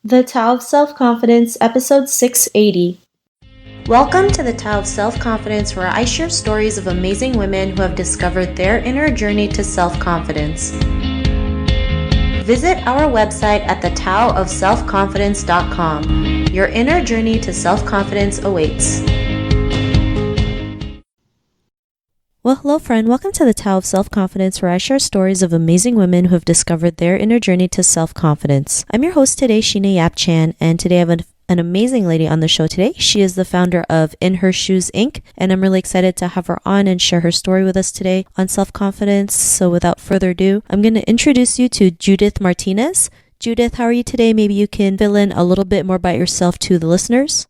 The Tao of Self-Confidence, Episode 680. Welcome to the Tao of Self-Confidence, where I share stories of amazing women who have discovered their inner journey to self-confidence. Visit our website at thetaoofselfconfidence.com. Your inner journey to self-confidence awaits. Well, hello friend, welcome to the Tao of Self-Confidence, where I share stories of amazing women who have discovered their inner journey to self-confidence. I'm your host today, Sheena Yap-Chan, and today I have an amazing lady on the show today. She is the founder of InHerShoes Inc, and I'm really excited to have her on and share her story with us today on self-confidence. So without further ado, I'm going to introduce you to Judith Martinez. Judith, how are you today? Maybe you can fill in a little bit more about yourself to the listeners.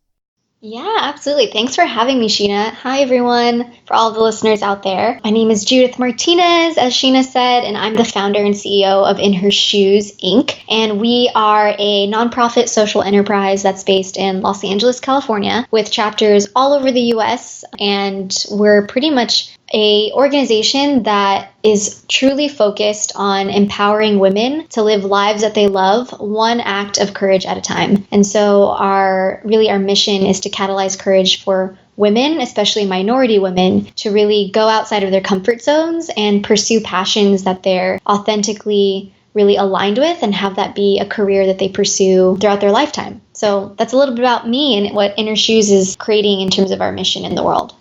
Yeah, absolutely. Thanks for having me, Sheena. Hi, everyone. For all the listeners out there, my name is Judith Martinez, as Sheena said, and I'm the founder and CEO of InHerShoes Inc. And we are a nonprofit social enterprise that's based in Los Angeles, California, with chapters all over the U.S. And we're pretty much an organization that is truly focused on empowering women to live lives that they love, one act of courage at a time. And so our mission is to catalyze courage for women, especially minority women, to really go outside of their comfort zones and pursue passions that they're authentically really aligned with and have that be a career that they pursue throughout their lifetime. So that's a little bit about me and what InHerShoes is creating in terms of our mission in the world.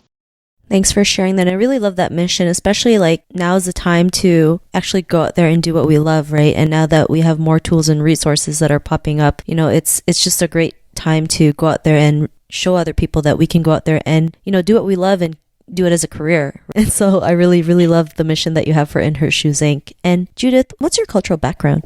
Thanks for sharing that. I really love that mission, especially like now's the time to actually go out there and do what we love, right? And now that we have more tools and resources that are popping up, it's just a great time to go out there and show other people that we can go out there and, do what we love and do it as a career. And so I really, really love the mission that you have for InHerShoes Inc. And Judith, what's your cultural background?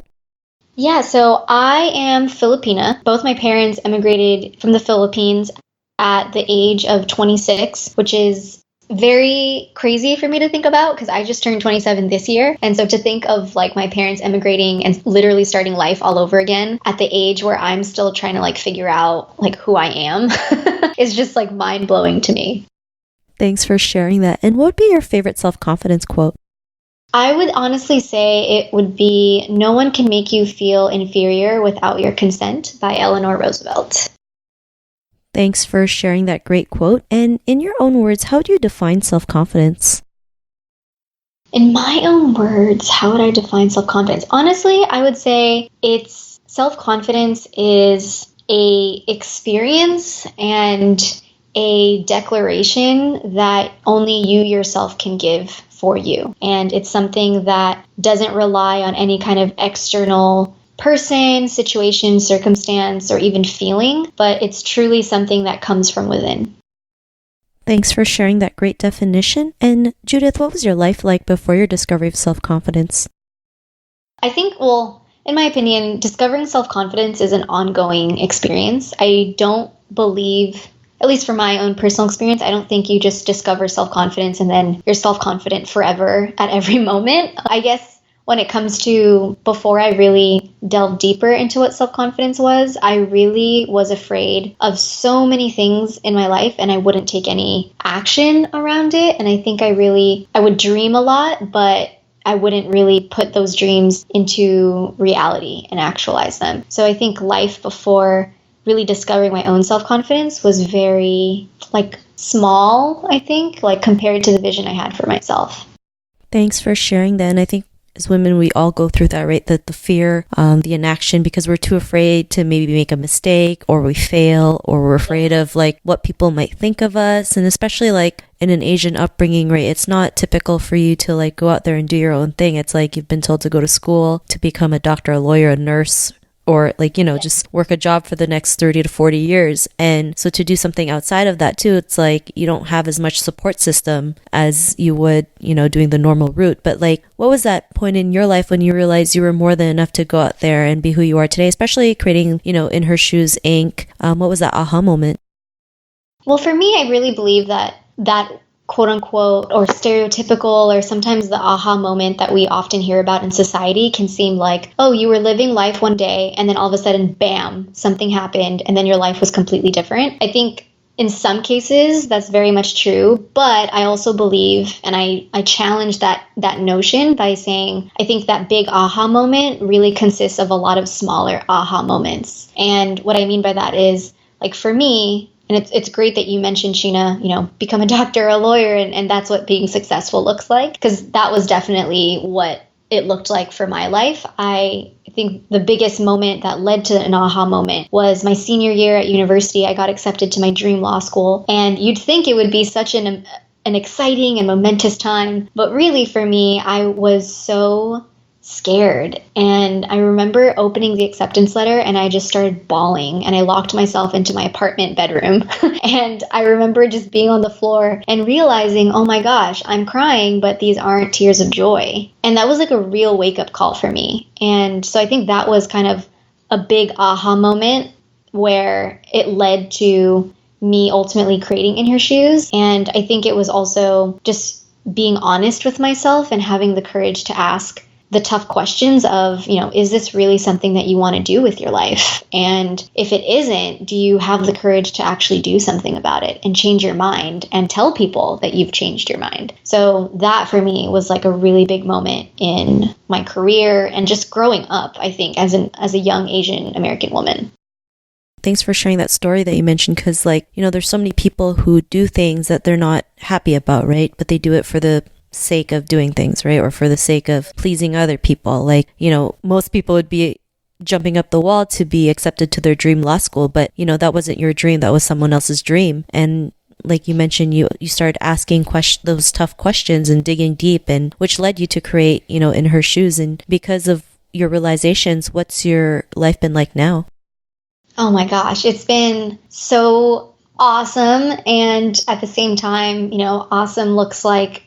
Yeah, so I am Filipina. Both my parents immigrated from the Philippines at the age of 26, which is very crazy for me to think about because I just turned 27 this year. And so to think of like my parents emigrating and literally starting life all over again at the age where I'm still trying to figure out who I am is just mind blowing to me. Thanks for sharing that. And what would be your favorite self-confidence quote? I would honestly say it would be, "No one can make you feel inferior without your consent," by Eleanor Roosevelt. Thanks for sharing that great quote. And in your own words, how do you define self-confidence? In my own words, how would I define self-confidence? Honestly, I would say self-confidence is a experience and a declaration that only you yourself can give for you. And it's something that doesn't rely on any kind of external person, situation, circumstance, or even feeling, but it's truly something that comes from within. Thanks for sharing that great definition. And Judith, what was your life like before your discovery of self-confidence? I think, in my opinion, discovering self-confidence is an ongoing experience. I don't believe, at least from my own personal experience, I don't think you just discover self-confidence and then you're self-confident forever at every moment. I guess when it comes to before I really delved deeper into what self-confidence was, I really was afraid of so many things in my life and I wouldn't take any action around it. And I think I would dream a lot, but I wouldn't really put those dreams into reality and actualize them. So I think life before really discovering my own self-confidence was very small, I think, compared to the vision I had for myself. Thanks for sharing that. And I think as women, we all go through that, right? The fear, the inaction, because we're too afraid to maybe make a mistake or we fail, or we're afraid of what people might think of us. And especially in an Asian upbringing, right? It's not typical for you to go out there and do your own thing. It's you've been told to go to school to become a doctor, a lawyer, a nurse, or just work a job for the next 30 to 40 years. And so to do something outside of that too, it's you don't have as much support system as you would, doing the normal route. But what was that point in your life when you realized you were more than enough to go out there and be who you are today, especially creating, InHerShoes Inc? What was that aha moment? Well, for me, I really believe that quote unquote or stereotypical or sometimes the aha moment that we often hear about in society can seem oh, you were living life one day and then all of a sudden, bam, something happened and then your life was completely different. I think in some cases, that's very much true. But I also believe, and I challenge that notion by saying, I think that big aha moment really consists of a lot of smaller aha moments. And what I mean by that is, like for me, and it's great that you mentioned, Sheena, become a doctor or a lawyer, and that's what being successful looks like, because that was definitely what it looked like for my life. I think the biggest moment that led to an aha moment was my senior year at university. I got accepted to my dream law school, and you'd think it would be such an exciting and momentous time, but really for me, I was so scared. And I remember opening the acceptance letter and I just started bawling, and I locked myself into my apartment bedroom. And I remember just being on the floor and realizing, oh my gosh, I'm crying, but these aren't tears of joy. And that was like a real wake up call for me. And so I think that was kind of a big aha moment where it led to me ultimately creating InHerShoes. And I think it was also just being honest with myself and having the courage to ask the tough questions of, is this really something that you want to do with your life? And if it isn't, do you have the courage to actually do something about it and change your mind and tell people that you've changed your mind? So that for me was like a really big moment in my career and just growing up, I think, as a young Asian American woman. Thanks for sharing that story that you mentioned, because there's so many people who do things that they're not happy about, right? But they do it for the sake of doing things, right? Or for the sake of pleasing other people. Most people would be jumping up the wall to be accepted to their dream law school, but that wasn't your dream, that was someone else's dream. And like you mentioned, you started asking those tough questions and digging deep, and which led you to create, InHerShoes. And because of your realizations, what's your life been like now? Oh my gosh, it's been so awesome. And at the same time, awesome looks like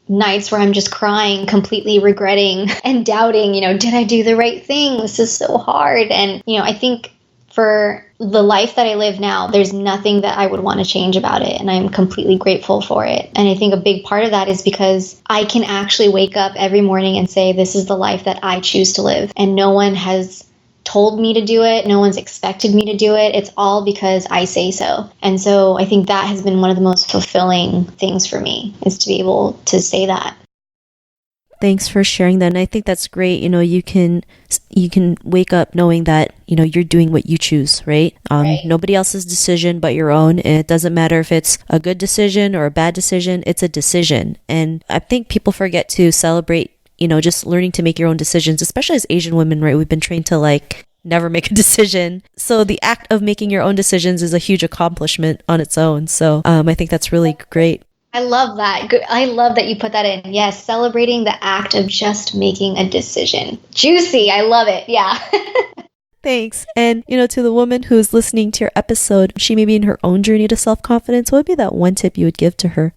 nights where I'm just crying, completely regretting and doubting, did I do the right thing? This is so hard. And, I think for the life that I live now, there's nothing that I would want to change about it. And I'm completely grateful for it. And I think a big part of that is because I can actually wake up every morning and say, this is the life that I choose to live. And no one has told me to do it. No one's expected me to do it. It's all because I say so. And so I think that has been one of the most fulfilling things for me, is to be able to say that. Thanks for sharing that. And I think that's great. You can wake up knowing that, you're doing what you choose, right? Right. Nobody else's decision but your own. And it doesn't matter if it's a good decision or a bad decision, it's a decision. And I think people forget to celebrate just learning to make your own decisions, especially as Asian women, right? We've been trained to never make a decision. So the act of making your own decisions is a huge accomplishment on its own. So I think that's really great. I love that. I love that you put that in. Yes, celebrating the act of just making a decision. Juicy. I love it. Yeah. Thanks. And, to the woman who's listening to your episode, she may be in her own journey to self-confidence. What would be that one tip you would give to her?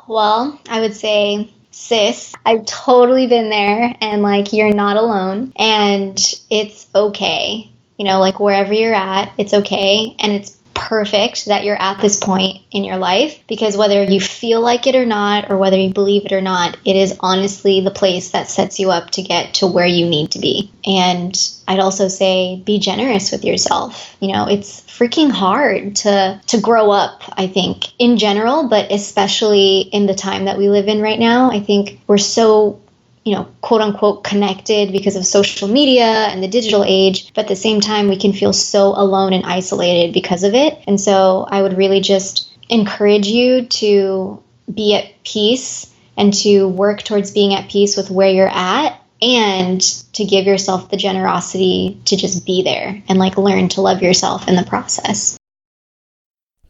Well, I would say, sis, I've totally been there, and you're not alone, and it's okay. Wherever you're at, it's okay. And it's perfect that you're at this point in your life, because whether you feel like it or not, or whether you believe it or not, it is honestly the place that sets you up to get to where you need to be. And I'd also say, be generous with yourself. It's freaking hard to grow up, I think, in general, but especially in the time that we live in right now. I think we're so quote unquote connected because of social media and the digital age, but at the same time, we can feel so alone and isolated because of it. And so I would really just encourage you to be at peace and to work towards being at peace with where you're at, and to give yourself the generosity to just be there and learn to love yourself in the process.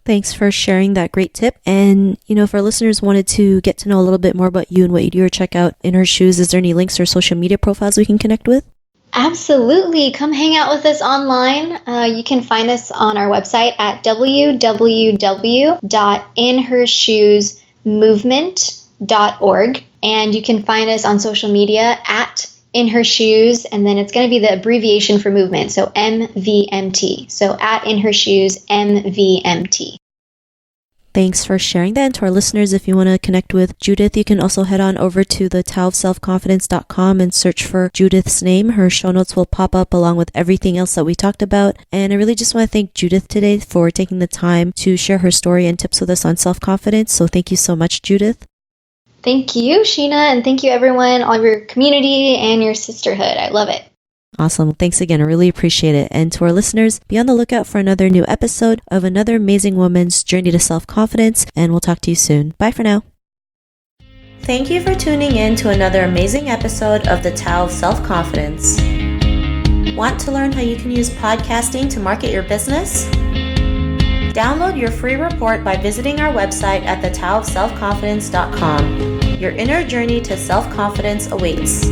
Thanks for sharing that great tip. And, if our listeners wanted to get to know a little bit more about you and what you do, or check out InHerShoes, is there any links or social media profiles we can connect with? Absolutely. Come hang out with us online. You can find us on our website at www.inhershoesmovement.org. And you can find us on social media at InHerShoes, and then it's going to be the abbreviation for movement, so MVMT. So at InHerShoes MVMT. Thanks for sharing that. And to our listeners, if you want to connect with Judith, you can also head on over to the taoofselfconfidence.com and search for Judith's name. Her show notes will pop up along with everything else that we talked about. And I really just want to thank Judith today for taking the time to share her story and tips with us on self-confidence. So thank you so much, Judith. Thank you, Sheena, and thank you everyone, all of your community and your sisterhood. I love it. Awesome. Thanks again. I really appreciate it. And to our listeners, be on the lookout for another new episode of another amazing woman's journey to self-confidence, and we'll talk to you soon. Bye for now. Thank you for tuning in to another amazing episode of the Tao of Self-Confidence. Want to learn how you can use podcasting to market your business? Download your free report by visiting our website at thetaoofselfconfidence.com. Your inner journey to self-confidence awaits.